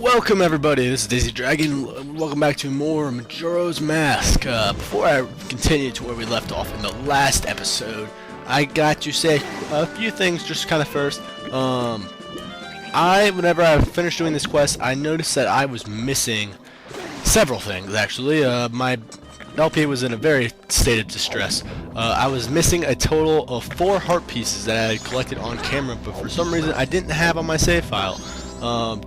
Welcome everybody, this is DizzzyDragon. Welcome back to more Majora's Mask. Before I continue to where we left off in the last episode, I got to say a few things just kind of first. Whenever I finished doing this quest, I noticed that I was missing several things actually. My LP was in a very state of distress. I was missing a total of 4 heart pieces that I had collected on camera, but for some reason I didn't have on my save file.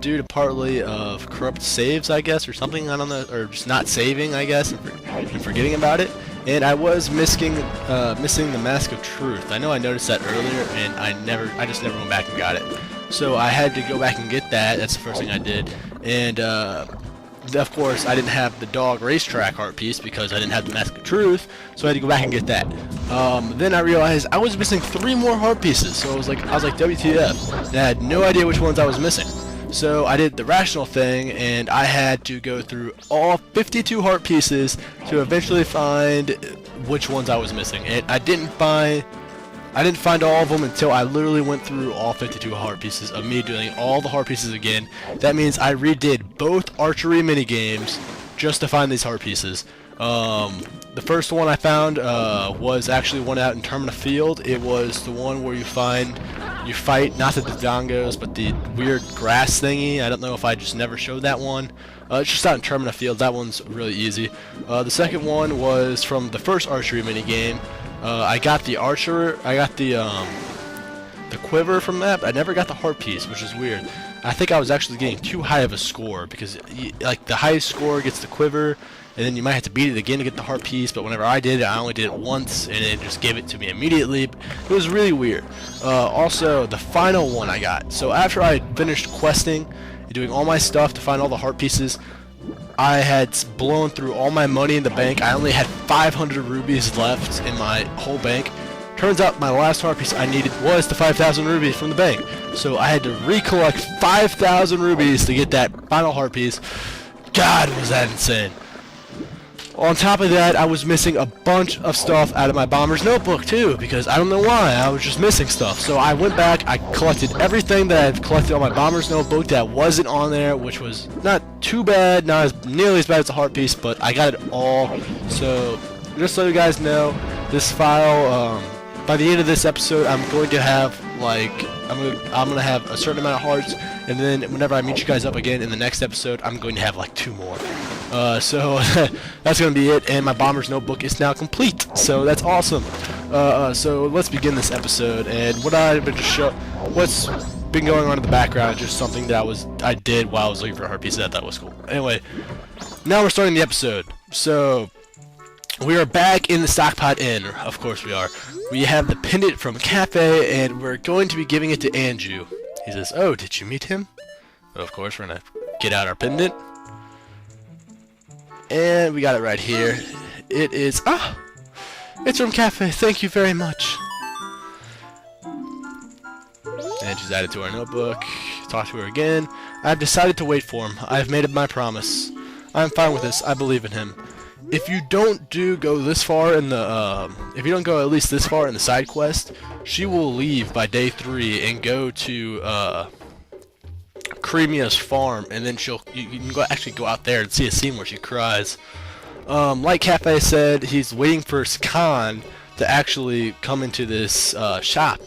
Due to partly of corrupt saves, I guess, or something, I don't know, or just not saving, I guess, and forgetting about it. And I was missing the Mask of Truth. I know I noticed that earlier, and I just never went back and got it. So I had to go back and get that. That's the first thing I did. And of course, I didn't have the dog racetrack heart piece because I didn't have the Mask of Truth, so I had to go back and get that. Then I realized I was missing 3 more heart pieces, so I was like, WTF? And I had no idea which ones I was missing. So I did the rational thing, and I had to go through all 52 heart pieces to eventually find which ones I was missing. And I didn't find all of them until I literally went through all 52 heart pieces of me doing all the heart pieces again. That means I redid both archery minigames just to find these heart pieces. The first one I found was actually one out in Termina Field. It was the one where you fight not the Dodongos, but the weird grass thingy. I don't know if I just never showed that one. It's just out in Termina Field. That one's really easy. The second one was from the first archery minigame. I got the quiver from that, but I never got the heart piece, which is weird. I think I was actually getting too high of a score, because like the highest score gets the quiver, and then you might have to beat it again to get the heart piece, but whenever I did it, I only did it once, and it just gave it to me immediately. It was really weird. Also, the final one I got. So after I finished questing and doing all my stuff to find all the heart pieces, I had blown through all my money in the bank. I only had 500 rubies left in my whole bank. Turns out my last heart piece I needed was the 5,000 rubies from the bank. So I had to recollect 5,000 rubies to get that final heart piece. God, was that insane. On top of that, I was missing a bunch of stuff out of my bomber's notebook too, because I don't know why, I was just missing stuff. So I went back, I collected everything that I've collected on my bomber's notebook that wasn't on there, which was not too bad, not as nearly as bad as the heart piece, but I got it all. So just so you guys know, this file, by the end of this episode, I'm going to have I'm gonna have a certain amount of hearts, and then whenever I meet you guys up again in the next episode, I'm going to have like 2 more. So that's gonna be it, and my bomber's notebook is now complete. So that's awesome. So let's begin this episode, and what's been going on in the background is just something that I did while I was looking for a heart piece that I thought was cool. Anyway, now we're starting the episode. So we are back in the Stockpot Inn. Of course we are. We have the pendant from Cafe, and we're going to be giving it to Anju. He says, "Oh, did you meet him?" Well, of course, we're gonna get out our pendant. And we got it right here. It is, it's from Cafe. Thank you very much. And she's added to our notebook. Talk to her again. I've decided to wait for him. I've made my promise. I'm fine with this. I believe in him. If you don't go this far in the, if you don't go at least this far in the side quest, she will leave by day 3 and go to, Creamia's farm, and then you can actually go out there and see a scene where she cries. Like Cafe said, he's waiting for Sakan to actually come into this shop,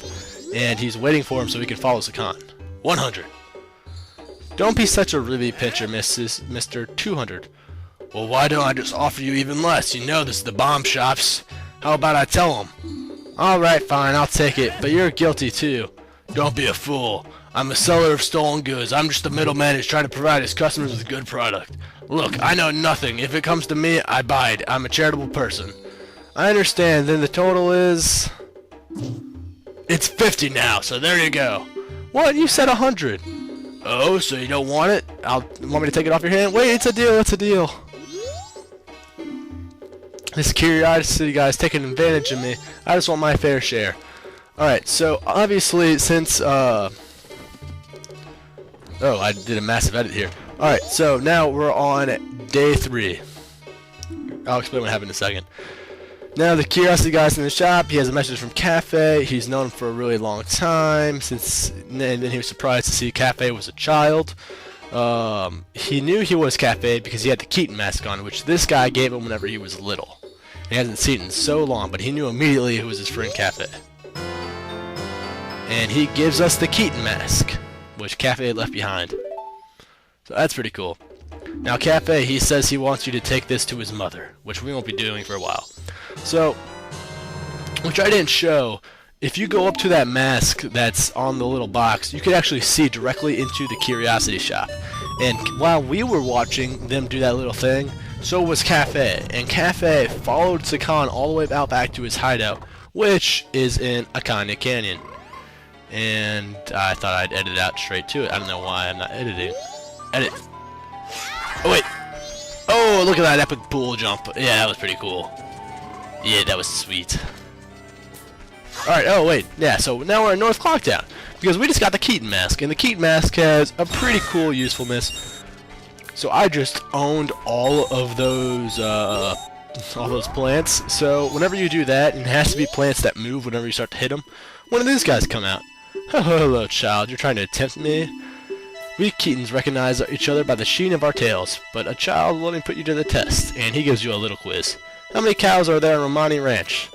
and he's waiting for him so he can follow Sakan. 100. Don't be such a really pitcher, Mr. 200. Well, why don't I just offer you even less? You know this is the bomb shops. How about I tell him? Alright, fine, I'll take it, but you're guilty too. Don't be a fool. I'm a seller of stolen goods. I'm just a middleman who's trying to provide his customers with a good product. Look, I know nothing. If it comes to me, I buy it. I'm a charitable person. I understand. Then the total is... It's 50 now, so there you go. What? You said 100. Oh, so you don't want it? Want me to take it off your hand? Wait, it's a deal. It's a deal. This curiosity guy's taking advantage of me. I just want my fair share. Alright, so obviously since, oh, I did a massive edit here. Alright, so now we're on day 3. I'll explain what happened in a second. Now the curiosity guy's in the shop. He has a message from Cafe. He's known him for a really long time, and then he was surprised to see Cafe was a child. He knew he was Cafe because he had the Keaton mask on, which this guy gave him whenever he was little. He hasn't seen it in so long, but he knew immediately it was his friend Cafe. And he gives us the Keaton mask, which Cafe had left behind. So that's pretty cool. Now Cafe, he says he wants you to take this to his mother, which we won't be doing for a while. So, which I didn't show, if you go up to that mask that's on the little box, you could actually see directly into the Curiosity Shop. And while we were watching them do that little thing, so was Cafe. And Cafe followed Sakan all the way out back to his hideout, which is in Akanya Canyon. And I thought I'd edit out straight to it. I don't know why I'm not editing. Edit. Oh wait. Oh, look at that epic pool jump. Yeah, that was pretty cool. Yeah, that was sweet. Alright, oh wait, yeah, so now we're in North Clocktown, because we just got the Keaton mask, and the Keaton mask has a pretty cool usefulness. So I just owned all of those plants, so whenever you do that, and it has to be plants that move whenever you start to hit them, one of these guys come out. Hello, child, you're trying to tempt me? We Keatons recognize each other by the sheen of our tails, but a child will let me put you to the test, and he gives you a little quiz. How many cows are there on Romani Ranch?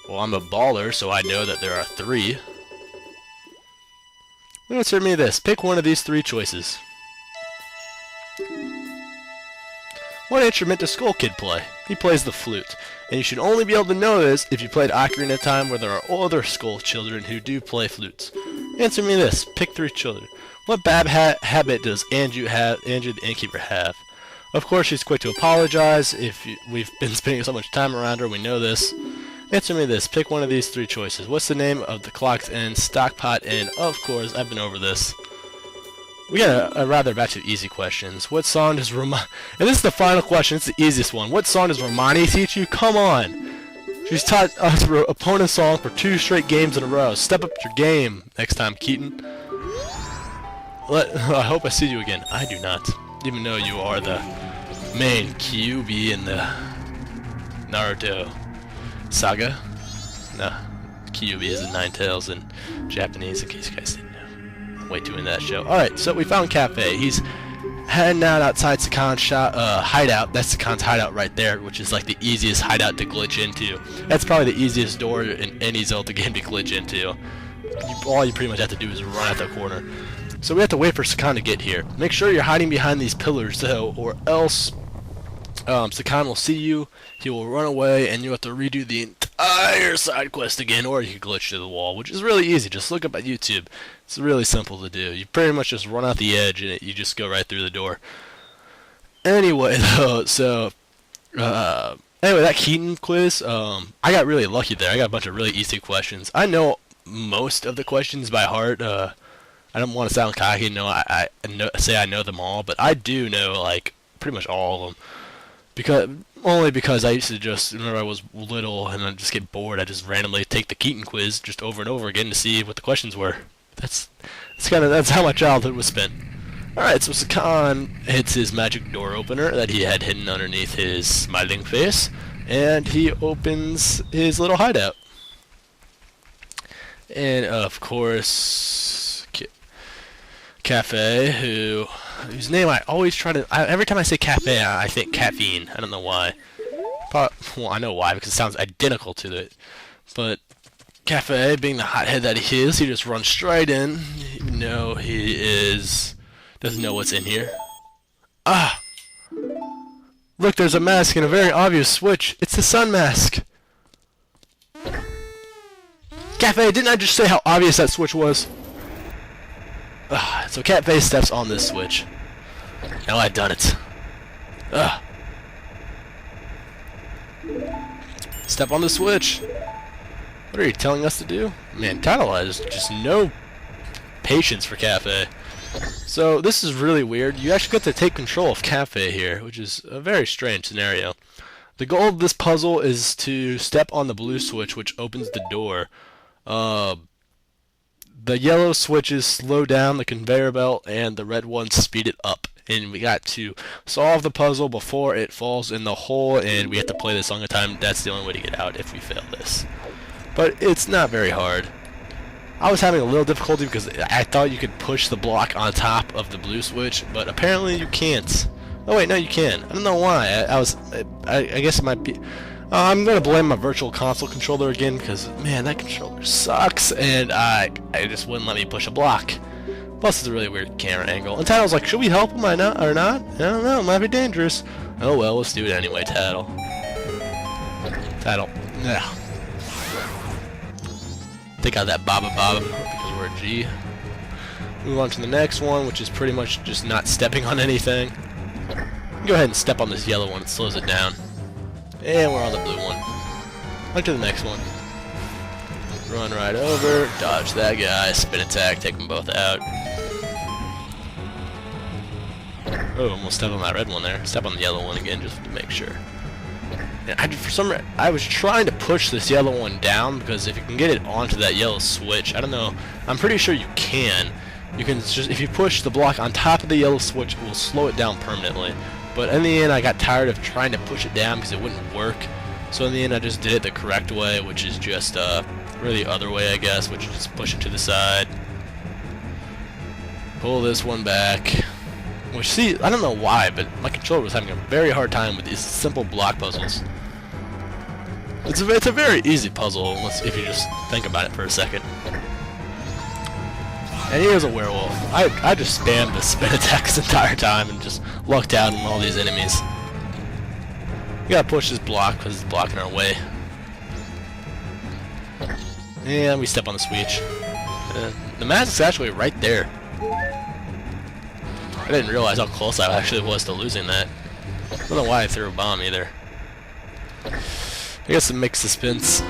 Well, I'm a baller, so I know that there are 3. Answer me this. Pick one of these 3 choices. What instrument does Skull Kid play? He plays the flute. And you should only be able to know this if you played Ocarina of Time, where there are other Skull children who do play flutes. Answer me this. Pick 3 children. What bad habit does Andrew the innkeeper have? Of course, she's quick to apologize. If we've been spending so much time around her, we know this. Answer me this. Pick one of these 3 choices. What's the name of the Clock's End Stockpot Inn? Of course, I've been over this. We got a rather batch of easy questions. What song does Romani... And this is the final question. It's the easiest one. What song does Romani teach you? Come on! She's taught us opponent song for 2 straight games in a row. Step up your game next time, Keaton. I hope I see you again. I do not. Even though you are the main Kyuubi in the Naruto saga. No, Kyuubi is in Ninetales in Japanese, in case you guys didn't know. I'm way too into that show. Alright, so we found Cafe. He's heading out outside Sakan's hideout. That's Sakan's hideout right there, which is like the easiest hideout to glitch into. That's probably the easiest door in any Zelda game to glitch into. All you pretty much have to do is run out the corner. So we have to wait for Sakan to get here. Make sure you're hiding behind these pillars, though, or else Sakan will see you, he will run away, and you have to redo the entire side quest again, or you can glitch through the wall, which is really easy. Just look up at YouTube. It's really simple to do. You pretty much just run out the edge, and you just go right through the door. Anyway, though, so, anyway, that Keaton quiz, I got really lucky there. I got a bunch of really easy questions. I know most of the questions by heart. I don't want to sound cocky, say I know them all, but I do know, like, pretty much all of them. Only because I used to just, whenever I was little and I'd just get bored, I'd just randomly take the Keaton quiz just over and over again to see what the questions were. That's how my childhood was spent. Alright, so Sakan hits his magic door opener that he had hidden underneath his smiling face, and he opens his little hideout. And of course, Cafe, whose name I always try to... every time I say Cafe, I think caffeine. I don't know why. Well, I know why, because it sounds identical to it. But Cafe, being the hothead that he is, he just runs straight in, even though he doesn't know what's in here. Ah! Look, there's a mask and a very obvious switch. It's the sun mask. Cafe, didn't I just say how obvious that switch was? So Cafe steps on this switch. Now I've done it. Step on the switch. What are you telling us to do? Man, Title has just no patience for Cafe. So this is really weird. You actually get to take control of Cafe here, which is a very strange scenario. The goal of this puzzle is to step on the blue switch, which opens the door. The yellow switches slow down the conveyor belt, and the red ones speed it up. And we got to solve the puzzle before it falls in the hole, and we have to play this song a time. That's the only way to get out if we fail this. But it's not very hard. I was having a little difficulty because I thought you could push the block on top of the blue switch, but apparently you can't. Oh wait, no, you can. I don't know why. I guess it might be. I'm gonna blame my virtual console controller again because man, that controller sucks, and I just wouldn't let me push a block. Plus, it's a really weird camera angle. And Tattle's like, should we help him or not? I don't know. It might be dangerous. Oh well, let's do it anyway, Tattle. Tattle. Yeah. Take out that Baba because we're a G. Move on to the next one, which is pretty much just not stepping on anything. Go ahead and step on this yellow one. It slows it down. And we're on the blue one. On to the next one. Run right over, dodge that guy, spin attack, take them both out. Oh, almost stepped on that red one there. Step on the yellow one again just to make sure. And for some reason, I was trying to push this yellow one down because if you can get it onto that yellow switch, I don't know. I'm pretty sure you can. You can just, if you push the block on top of the yellow switch, it will slow it down permanently. But in the end, I got tired of trying to push it down because it wouldn't work. So in the end, I just did it the correct way, which is just really the other way, I guess, which is just push it to the side. Pull this one back. Which, see, I don't know why, but my controller was having a very hard time with these simple block puzzles. It's a very easy puzzle, if you just think about it for a second. And here's a werewolf. I just spammed the spin attack this entire time and just lucked out on all these enemies. We gotta push this block because it's blocking our way. And we step on the switch. The magic's actually right there. I didn't realize how close I actually was to losing that. I don't know why I threw a bomb either. I guess it makes suspense.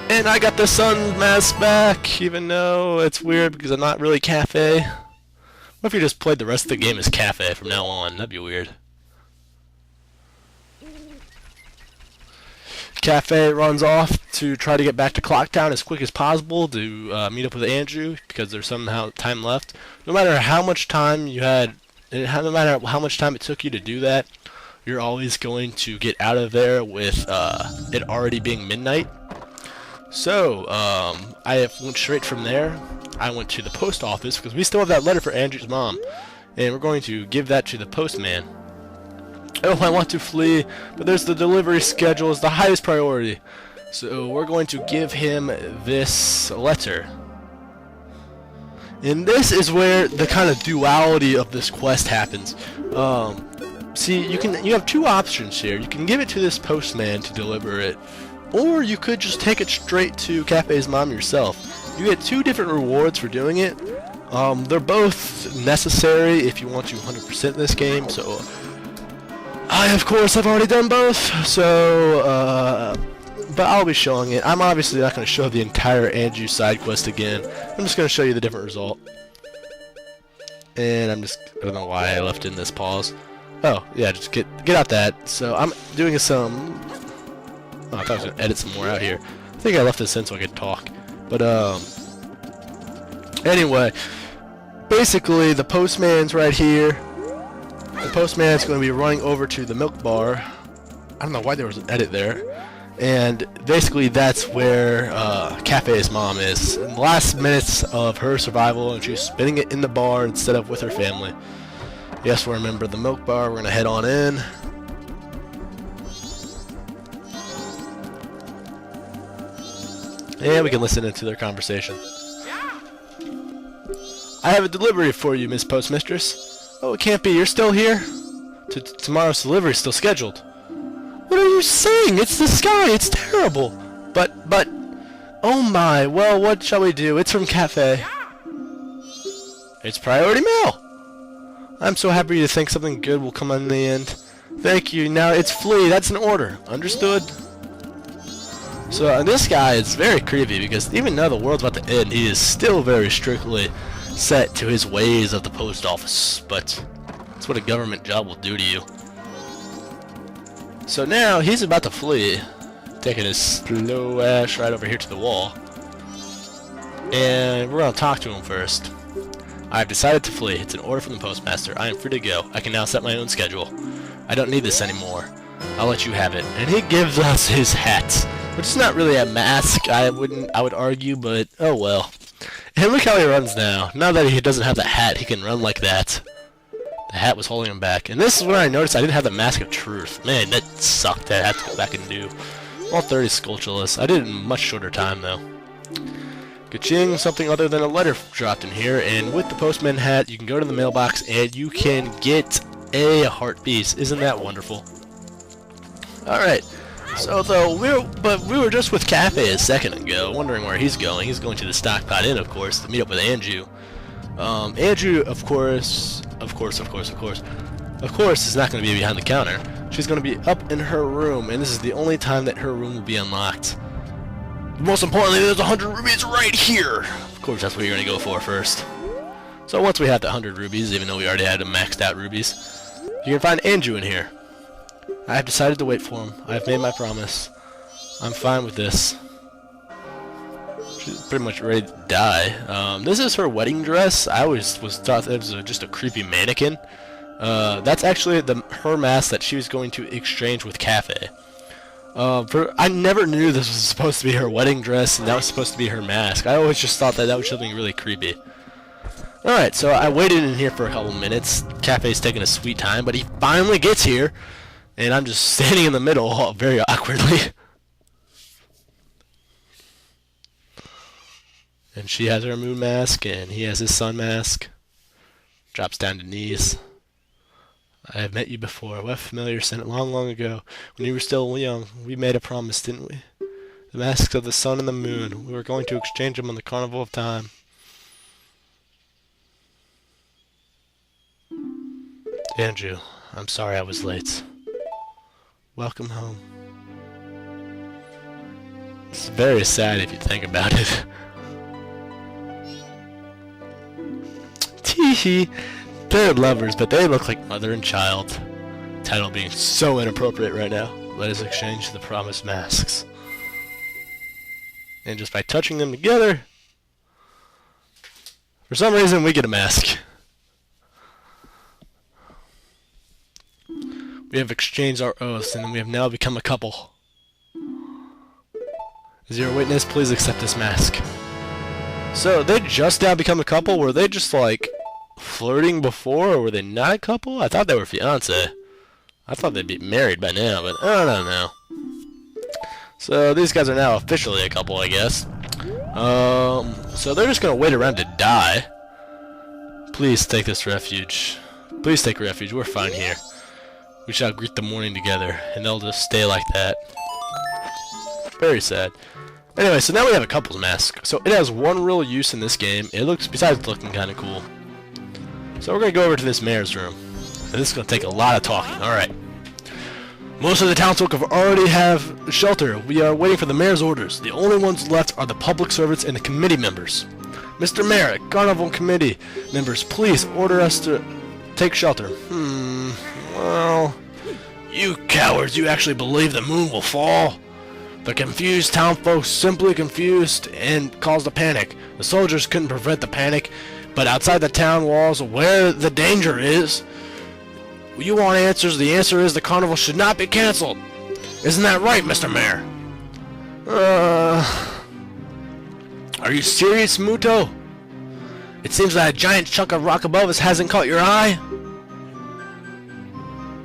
And I got the sun mask back, even though it's weird because I'm not really Cafe. What if you just played the rest of the game as Cafe from now on? That'd be weird. Cafe runs off to try to get back to Clocktown as quick as possible to meet up with Andrew because there's somehow time left. No matter how much time you had, no matter how much time it took you to do that, you're always going to get out of there with it already being midnight. So I went straight from there. I went to the post office because we still have that letter for Andrew's mom, and we're going to give that to the postman. Oh, I want to flee, but there's the delivery schedule is the highest priority. So we're going to give him this letter. And this is where the kind of duality of this quest happens. See, you have two options here. You can give it to this postman to deliver it, or you could just take it straight to Cafe's mom yourself. You get two different rewards for doing it. They're both necessary if you want to 100% this game, so of course, I've already done both, so, but I'll be showing it. I'm obviously not going to show the entire Andrew side quest again. I'm just going to show you the different result. And I don't know why I left in this pause. Oh, yeah, just get out that. So I'm doing some, I thought I was going to edit some more out here. I think I left this in so I could talk. But, anyway, basically the postman's right here. The postman's going to be running over to the milk bar. I don't know why there was an edit there. And basically that's where Cafe's mom is. In the last minutes of her survival, and she's spinning it in the bar instead of with her family. Yes, we're a member of the milk bar. We're going to head on in. And we can listen into their conversation. I have a delivery for you, Miss Postmistress. Oh, it can't be. You're still here? Tomorrow's delivery is still scheduled. What are you saying? It's the sky. It's terrible. But, oh my. Well, what shall we do? It's from Cafe. It's priority mail. I'm so happy to think something good will come in the end. Thank you. Now, it's Flea. That's an order. Understood? So, this guy is very creepy because even though the world's about to end, he is still very strictly set to his ways of the post office, but that's what a government job will do to you. So now he's about to flee, taking his slow ass right over here to the wall, and we're gonna talk to him first. I've decided to flee. It's an order from the postmaster. I am free to go. I can now set my own schedule. I don't need this anymore. I'll let you have it. And he gives us his hat. Which is not really a mask, I would argue, but oh well. And look how he runs now. Now that he doesn't have the hat, he can run like that. The hat was holding him back. And this is when I noticed I didn't have the Mask of Truth. Man, that sucked. I had to go back and do all 30 Skulltulas. I did it in a much shorter time, though. Ka-ching, something other than a letter dropped in here. And with the postman hat, you can go to the mailbox and you can get a heart piece. Isn't that wonderful? Alright. So, though, we were just with Cafe a second ago, wondering where he's going. He's going to the Stockpot Inn, of course, to meet up with Andrew. Andrew, of course, is not going to be behind the counter. She's going to be up in her room, and this is the only time that her room will be unlocked. Most importantly, there's 100 rubies right here! Of course, that's what you're going to go for first. So once we have the 100 rubies, even though we already had maxed out rubies, you can find Andrew in here. I have decided to wait for him. I have made my promise. I'm fine with this. She's pretty much ready to die. This is her wedding dress. I always thought it was just a creepy mannequin. That's actually her mask that she was going to exchange with Cafe. I never knew this was supposed to be her wedding dress and that was supposed to be her mask. I always just thought that was something really creepy. Alright, so I waited in here for a couple minutes. Cafe's taking a sweet time, but he finally gets here. And I'm just standing in the middle very awkwardly. And she has her moon mask, and he has his sun mask. Drops down to knees. I have met you before. What familiar scent long, long ago. When you were still young, we made a promise, didn't we? The masks of the sun and the moon. We were going to exchange them on the Carnival of Time. Andrew, I'm sorry I was late. Welcome home. It's very sad if you think about it. Teehee. They're lovers, but they look like mother and child. Title being so inappropriate right now. Let us exchange the promised masks. And just by touching them together, for some reason we get a mask. We have exchanged our oaths, and we have now become a couple. As your witness, please accept this mask. So, they just now become a couple? Were they just, like, flirting before, or were they not a couple? I thought they were fiancé. I thought they'd be married by now, but I don't know. So, these guys are now officially a couple, I guess. So they're just gonna wait around to die. Please take this refuge. Please take refuge, we're fine here. We shall greet the morning together, and they'll just stay like that. Very sad. Anyway, so now we have a couple's mask. So it has one real use in this game. It looks, besides looking kind of cool. So we're going to go over to this mayor's room. And this is going to take a lot of talking. Alright. Most of the townsfolk already have shelter. We are waiting for the mayor's orders. The only ones left are the public servants and the committee members. Mr. Mayor, Carnival Committee members, please order us to take shelter. Well, you cowards, you actually believe the moon will fall? The confused townfolk simply confused and caused a panic. The soldiers couldn't prevent the panic, but outside the town walls, where the danger is, you want answers? The answer is the carnival should not be canceled. Isn't that right, Mr. Mayor? Are you serious, Muto? It seems that a giant chunk of rock above us hasn't caught your eye.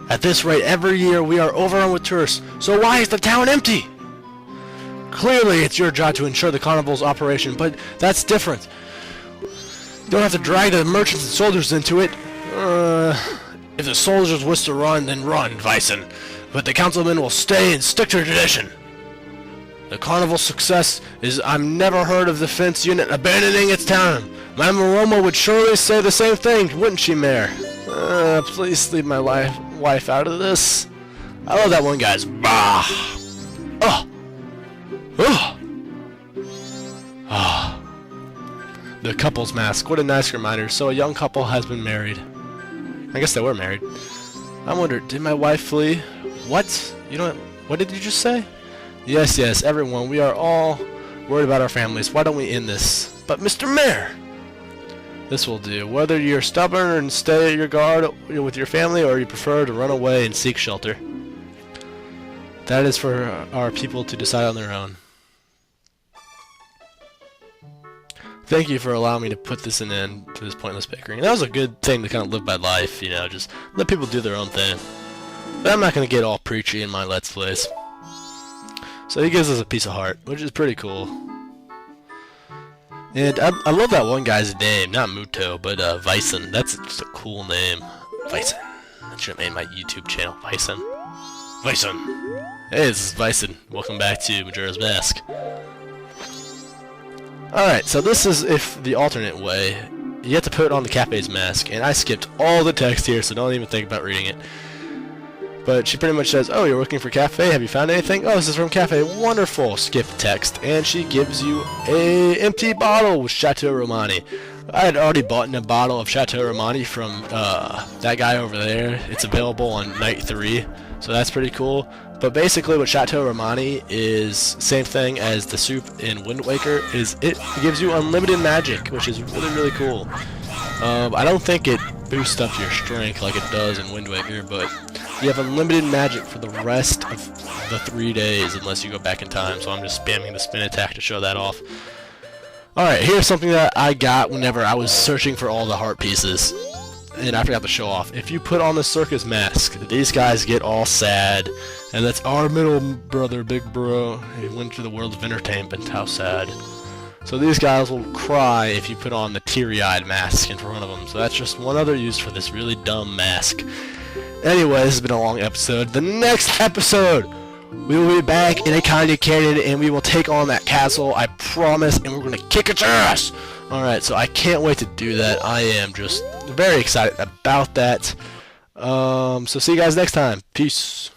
At this rate, every year we are overrun with tourists, so why is the town empty? Clearly, it's your job to ensure the carnival's operation, but that's different. You don't have to drag the merchants and soldiers into it. If the soldiers wish to run, then run, Vyson. But the councilmen will stay and stick to tradition. The carnival's success is I've never heard of the fence unit abandoning its town. Madame Roma would surely say the same thing, wouldn't she, Mayor? Please leave my wife out of this. I love that one guy's bah. Oh. Oh. Oh. The couple's mask. What a nice reminder. So a young couple has been married. I guess they were married. I wonder, did my wife flee? What? You know what did you just say? Yes, yes, everyone. We are all worried about our families. Why don't we end this? But Mr. Mayor! This will do. Whether you're stubborn and stay at your guard with your family, or you prefer to run away and seek shelter. That is for our people to decide on their own. Thank you for allowing me to put this an end to this pointless bickering. That was a good thing to kind of live by life, you know, just let people do their own thing. But I'm not going to get all preachy in my Let's Plays. So he gives us a piece of heart, which is pretty cool. And I love that one guy's name, not Muto, but Vyson. That's just a cool name. Vyson. I should have made my YouTube channel Vyson. Vyson. Hey, this is Vyson. Welcome back to Majora's Mask. Alright, so this is if the alternate way. You have to put on the Cafe's mask, and I skipped all the text here, so don't even think about reading it. But she pretty much says, oh, you're looking for Cafe, have you found anything? Oh, this is from Cafe, wonderful, skip text. And she gives you a empty bottle with Chateau Romani. I had already bought a bottle of Chateau Romani from that guy over there. It's available on night 3, so that's pretty cool. But basically what Chateau Romani is, same thing as the soup in Wind Waker, is it gives you unlimited magic, which is really, really cool. I don't think it boosts up your strength like it does in Wind Waker, but you have unlimited magic for the rest of the 3 days unless you go back in time, so I'm just spamming the spin attack to show that off. Alright, here's something that I got whenever I was searching for all the heart pieces, and I forgot to show off. If you put on the circus mask, these guys get all sad, and that's our middle brother, big bro. He went to the world of entertainment, how sad. So these guys will cry if you put on the teary-eyed mask in front of them, so that's just one other use for this really dumb mask. Anyway, this has been a long episode. The next episode, we will be back in a Candy Canyon, and we will take on that castle, I promise, and we're going to kick its ass! Alright, so I can't wait to do that. I am just very excited about that. So see you guys next time. Peace.